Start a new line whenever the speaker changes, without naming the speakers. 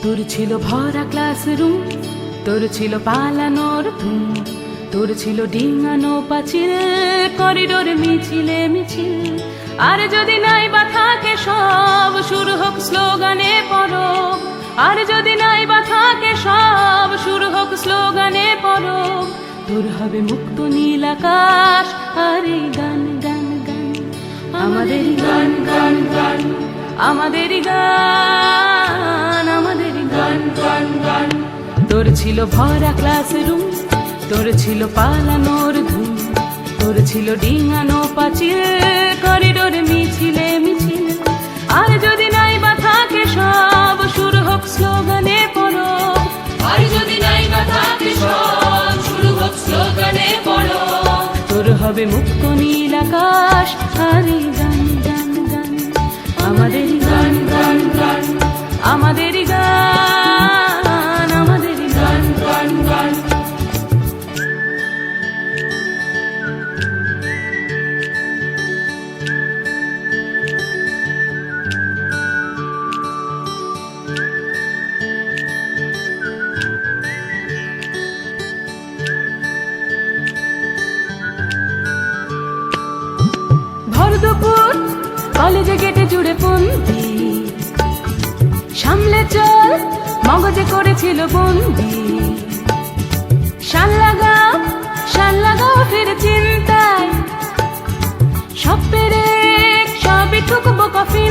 তোর ছিল ভরা ক্লাসরুম, তোর ছিল পালানোর ধুম, তোর ছিল ডিঙানো পাঁচিল, করিডোরে মিছিলে মিছিল। আর যদি নাই বা থাকে সব, শুরু হোক স্লোগানে পরব। আর যদি নাই বা থাকে সব, শুরু হোক স্লোগানে পরব। তোর হবে মুক্ত নীল আকাশ আর এই গান গান গান, আমাদের গান গান গান, আমাদের গান, আমাদের গান গান গান। তোর ছিল ভরা ক্লাসরুম, তোর ছিল পালানোর ধুম, তোর ছিল ডিঙানো পাঁচিল, করিডোরে মিছিলে মিছিল। আর যদি নাই বা থাকে সব, শুরু হোক স্লোগানে পরব।
আর যদি নাই বা থাকে সব, শুরু হোক স্লোগানে পরব।
তোর হবে মুক্ত নীল আকাশ আর এই গান গান গান, আমাদের গান গান গান, আমাদের গান, আমাদের গান গান গান। ভর দুপুর কলেজে গেটে জুড়ে পন্থী, সামলে চল মগজে করেছিল বন্দি। শান লাগাও ফির চিন্তায়, সব পেরে সবই ঠুকবো কফি।